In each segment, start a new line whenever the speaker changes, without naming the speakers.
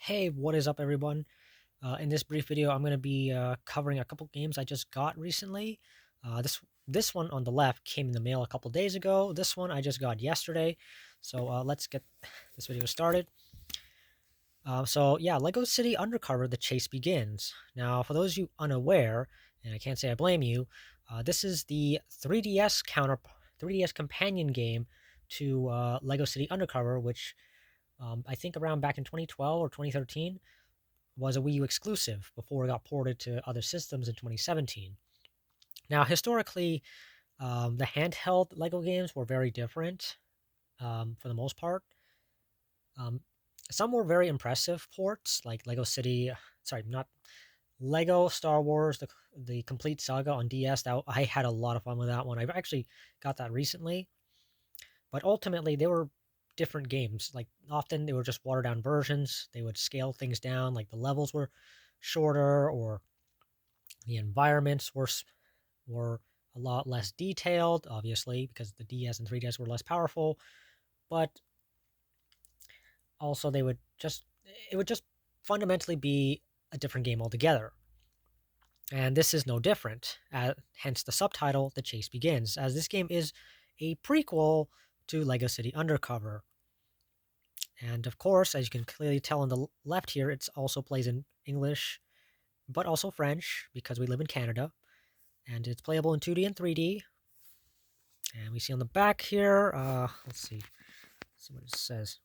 Hey, what is up, everyone? In this brief video, I'm going to be covering a couple games I just got recently. This one on the left came in the mail a couple days ago. This one I just got yesterday. So let's get this video started. So yeah, Lego City Undercover: The Chase Begins. Now, for those of you unaware, and I can't say I blame you, this is the 3DS companion game to Lego City Undercover, which I think around back in 2012 or 2013 was a Wii U exclusive before it got ported to other systems in 2017. Now, historically, the handheld Lego games were very different for the most part. Um, some were very impressive ports, like Lego City, sorry, not Lego Star Wars, the complete saga on DS. That I had a lot of fun with that one. I've actually got that recently, but ultimately they were different games. Like often they were just watered down versions. They would scale things down, like the levels were shorter or the environments were a lot less detailed, obviously, because the DS and 3DS were less powerful. But also, it would just fundamentally be a different game altogether. And this is no different. Hence the subtitle, "The Chase Begins," as this game is a prequel to Lego City Undercover. And of course, as you can clearly tell on the left here, it also plays in English, but also French because we live in Canada. And it's playable in 2D and 3D. And we see on the back here, let's see what it says.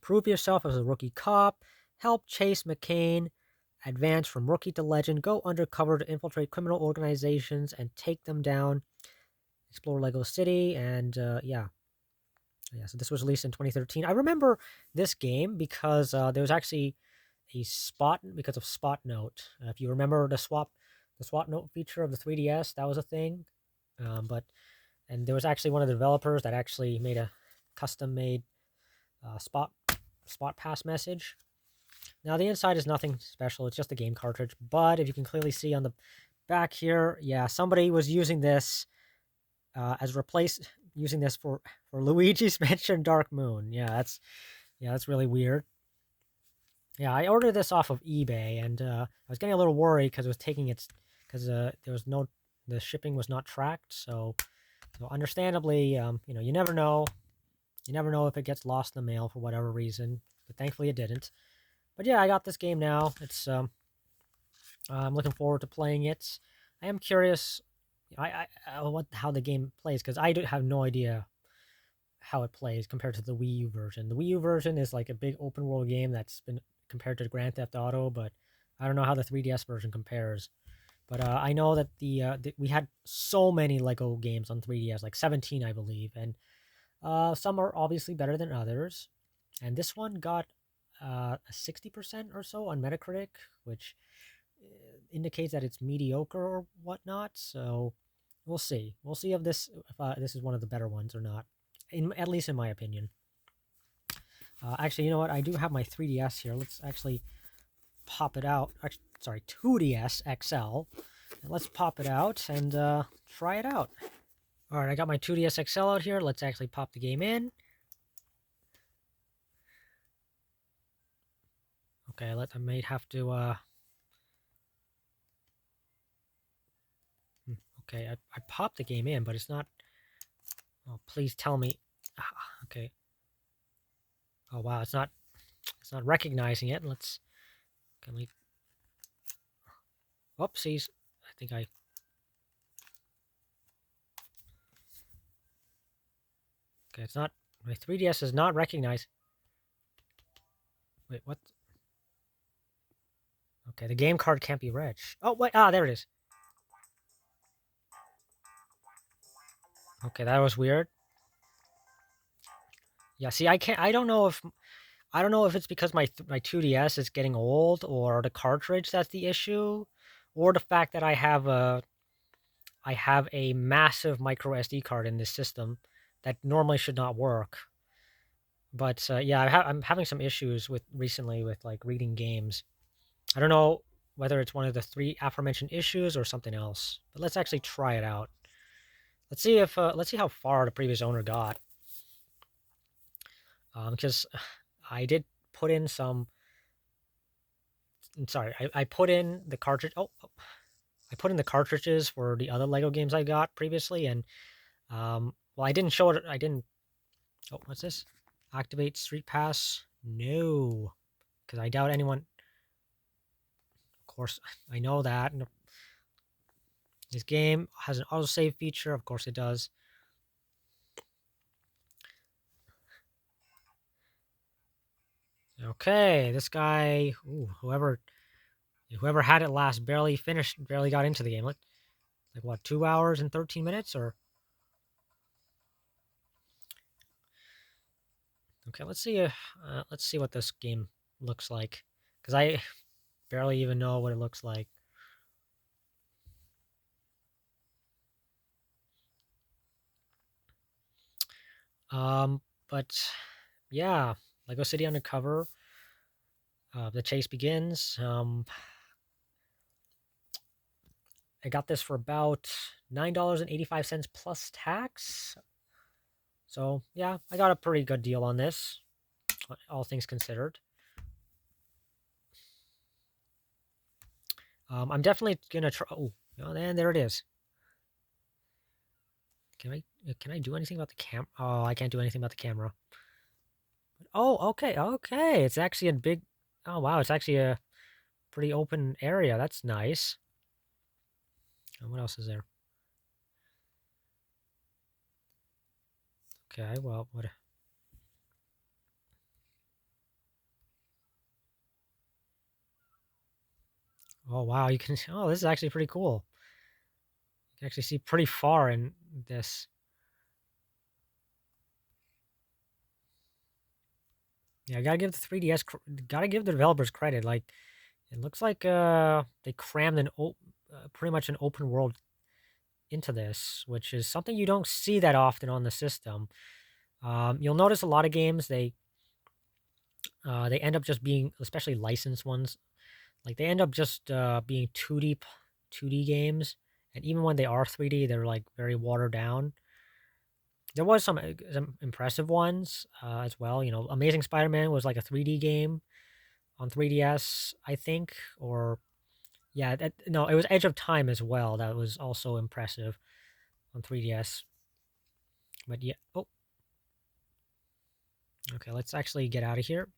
Prove yourself as a rookie cop. Help Chase McCain advance from rookie to legend. Go undercover to infiltrate criminal organizations and take them down. Explore Lego City. And yeah. So this was released in 2013. I remember this game because there was actually a spot because of Spot Note. If you remember the Spot Note feature of the 3DS, that was a thing. And there was actually one of the developers that actually made a custom made spot pass message. Now the inside is nothing special, it's just a game cartridge, but if you can clearly see on the back here, yeah, somebody was using this as replace using this for Luigi's Mansion Dark Moon. That's really weird. Yeah, I ordered this off of eBay, and I was getting a little worried because it was taking its because there was no the shipping was not tracked. So understandably, you never know. You never know if it gets lost in the mail for whatever reason, but thankfully it didn't. But yeah, I got this game now. I'm looking forward to playing it. I am curious, what how the game plays because I do have no idea how it plays compared to the Wii U version. The Wii U version is like a big open world game that's been compared to Grand Theft Auto, but I don't know how the 3DS version compares. But I know that we had so many Lego games on 3DS, like 17, I believe, and some are obviously better than others. And this one got a 60% or so on Metacritic, which indicates that it's mediocre or whatnot. So we'll see. We'll see if this is one of the better ones or not. At least in my opinion. Actually, you know what? I do have my 3DS here. Let's actually pop it out. Actually, sorry, 2DS XL. And let's pop it out and try it out. All right, I got my 2DS XL out here. Let's actually pop the game in. Okay, I may have to. Okay, I popped the game in, but it's not. Oh, please tell me. Okay. Oh wow, it's not recognizing it. Can we? Oopsies. I think I. Okay, it's not. My 3DS does not recognize. Wait, what? Okay, the game card can't be read. Oh wait, there it is. Okay, that was weird. Yeah, see, I can't. I don't know if it's because my 2DS is getting old or the cartridge that's the issue, or the fact that I have a massive micro SD card in this system that normally should not work. But yeah, I'm having some issues with recently with like reading games. I don't know whether it's one of the three aforementioned issues or something else. But let's actually try it out. Let's see how far the previous owner got. Because I did put in some. Sorry, I put in the cartridge. I put in the cartridges for the other Lego games I got previously, and well, I didn't show it. I didn't. Oh, what's this? Activate Street Pass? No, because I doubt anyone. Of course, I know that. This game has an autosave feature. Of course, it does. Okay, this guy, ooh, whoever had it last barely got into the game. Like what, 2 hours and 13 minutes or? Okay, let's see what this game looks like, because I barely even know what it looks like. But yeah, Lego City Undercover. The chase begins. I got this for about $9.85 plus tax. So yeah, I got a pretty good deal on this, all things considered. I'm definitely gonna try. Oh, and there it is. Can I do anything about the cam? Oh, I can't do anything about the camera. Oh, okay. It's actually a big. Oh wow, it's actually a pretty open area. That's nice. And what else is there? Okay, well, what? Oh wow, you can. Oh, this is actually pretty cool. You can actually see pretty far in this. Yeah, I gotta give the 3DS. Gotta give the developers credit. Like, it looks like they crammed pretty much an open world into this, which is something you don't see that often on the system. You'll notice a lot of games they end up just being, especially licensed ones, like they end up just being 2D games, and even when they are 3D, they're like very watered down. There was some impressive ones as well. You know, Amazing Spider-Man was like a 3D game on 3DS, I think, or yeah, no, it was Edge of Time as well. That was also impressive on 3DS. But yeah, oh, okay, let's actually get out of here.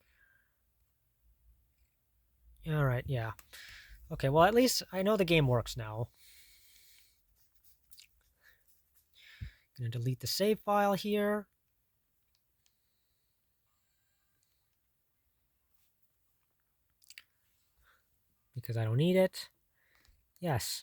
All right, yeah. Okay, well, at least I know the game works now. Gonna delete the save file here. Because I don't need it. Yes.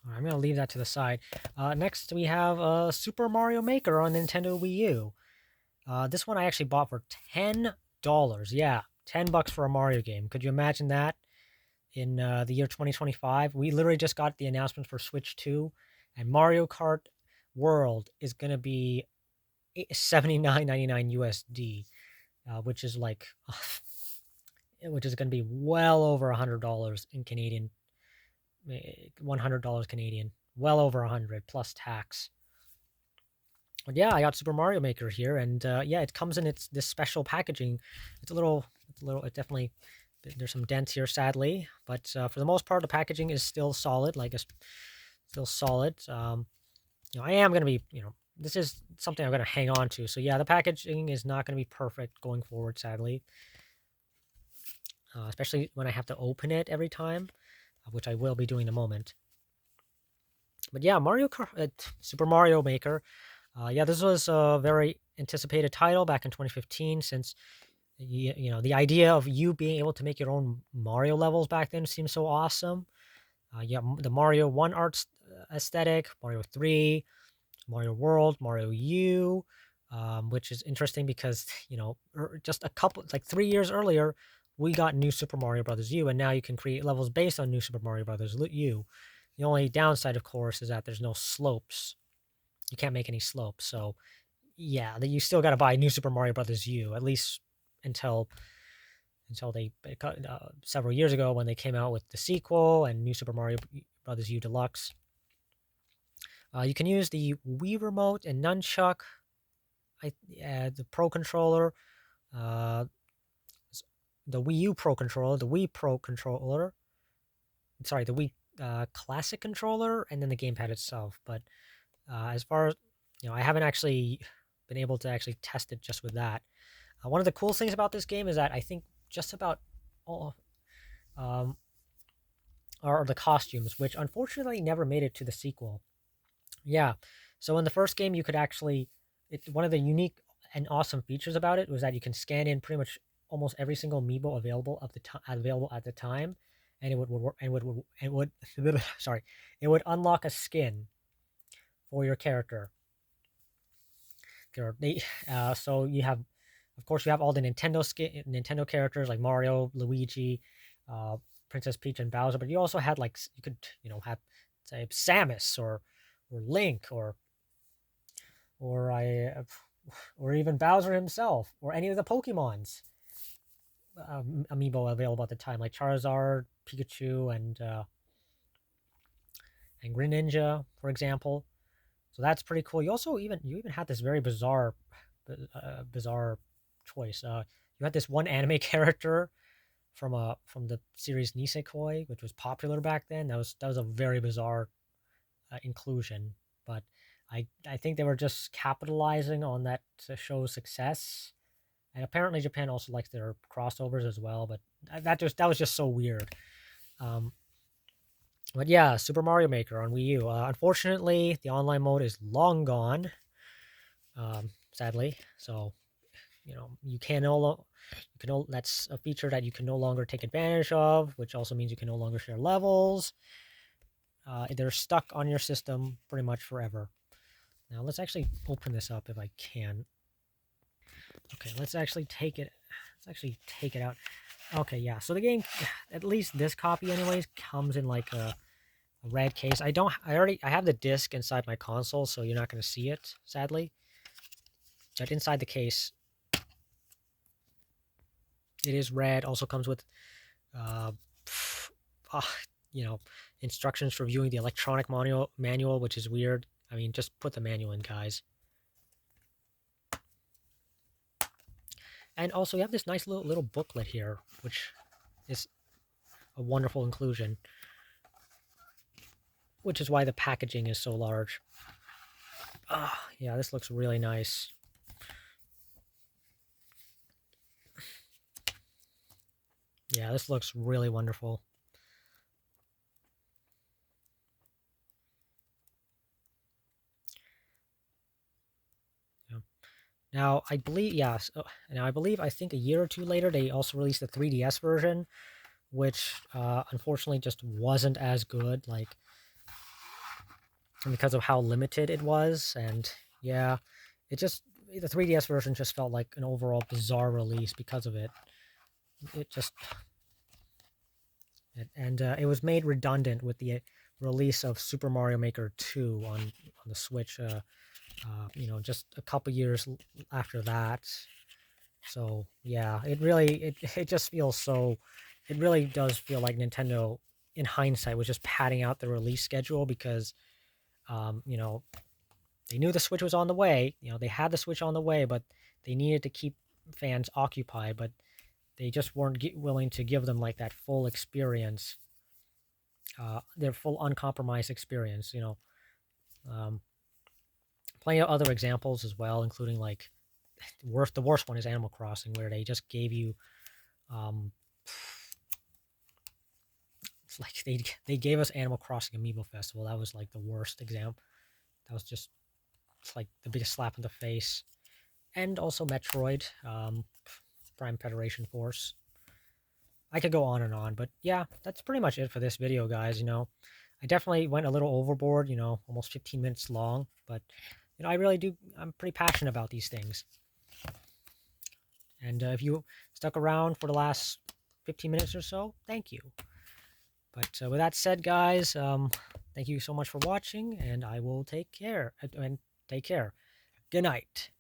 I'm going to leave that to the side. Next, we have Super Mario Maker on Nintendo Wii U. This one I actually bought for $10. Yeah, $10 for a Mario game. Could you imagine that in the year 2025? We literally just got the announcement for Switch 2, and Mario Kart World is going to be $79.99 USD, which is like, which is going to be well over $100 in Canadian, $100 Canadian, well over 100 plus tax. But yeah, I got Super Mario Maker here, and yeah, it comes in this special packaging. It definitely, there's some dents here, sadly, but for the most part, the packaging is still solid, like it's still solid. I am gonna be, this is something I'm gonna hang on to. So yeah, the packaging is not gonna be perfect going forward, sadly, especially when I have to open it every time, which I will be doing in a moment. But yeah, Super Mario Maker. Yeah, this was a very anticipated title back in 2015, since the idea of you being able to make your own Mario levels back then seemed so awesome. Yeah, the Mario 1 art aesthetic, Mario 3, Mario World, Mario U, which is interesting because, just a couple, like 3 years earlier, we got New Super Mario Brothers U, and now you can create levels based on New Super Mario Brothers U. The only downside, of course, is that there's no slopes. You can't make any slopes. So, yeah, you still got to buy New Super Mario Brothers U, at least until until several years ago when they came out with the sequel and New Super Mario Brothers U Deluxe. You can use the Wii Remote and Nunchuck, the Pro Controller, uh, the Wii U Pro Controller, the Wii Pro Controller, sorry, the Wii Classic Controller, and then the gamepad itself. But as far as, I haven't actually been able to actually test it just with that. One of the cool things about this game is that I think just about all are the costumes, which unfortunately never made it to the sequel. Yeah, so in the first game, you could actually, one of the unique and awesome features about it was that you can scan in pretty much almost every single amiibo available at the time, and it would sorry, it would unlock a skin for your character. So you have, of course, you have all the Nintendo characters like Mario, Luigi, Princess Peach, and Bowser. But you also had you could have, say, Samus or Link or I or even Bowser himself or any of the Pokemons amiibo available at the time, like Charizard, Pikachu, and Greninja, for example. So that's pretty cool. You even had this very bizarre choice. You had this one anime character from the series Nisekoi, which was popular back then. That was a very bizarre inclusion, but I think they were just capitalizing on that show's success. And apparently Japan also likes their crossovers as well, but that was just so weird. Um, but yeah, Super Mario Maker on Wii U. Unfortunately, the online mode is long gone. Sadly, so you can that's a feature that you can no longer take advantage of, which also means you can no longer share levels. They're stuck on your system pretty much forever. Now let's actually open this up if I can. Okay, let's actually take it out. Okay, yeah. So the game, at least this copy anyways, comes in like a red case. I have the disc inside my console, so you're not going to see it, sadly. But inside the case, it is red. Also comes with uh, instructions for viewing the electronic manual, which is weird. I mean, just put the manual in, guys. And also, you have this nice little booklet here, which is a wonderful inclusion, which is why the packaging is so large. Yeah, this looks really nice. Yeah, this looks really wonderful. Now, I believe, yes. Now, I think a year or two later, they also released the 3DS version, which unfortunately just wasn't as good, like, because of how limited it was. And yeah, the 3DS version just felt like an overall bizarre release because of it. It just, it was made redundant with the release of Super Mario Maker 2 on the Switch. Just a couple years after that. So yeah, it just feels so. It really does feel like Nintendo, in hindsight, was just padding out the release schedule because, they knew the Switch was on the way. They had the Switch on the way, but they needed to keep fans occupied. But they just weren't willing to give them like that full experience, their full uncompromised experience. Um, Plenty of other examples as well, including like the worst one is Animal Crossing, where they just gave you, it's like they gave us Animal Crossing Amiibo Festival. That was like the worst example. That was just, it's like the biggest slap in the face. And also Metroid, Prime Federation Force. I could go on, but yeah, that's pretty much it for this video, guys. I definitely went a little overboard, almost 15 minutes long, but I'm pretty passionate about these things. And if you stuck around for the last 15 minutes or so, thank you. But with that said, guys, thank you so much for watching, and I will take care. Good night.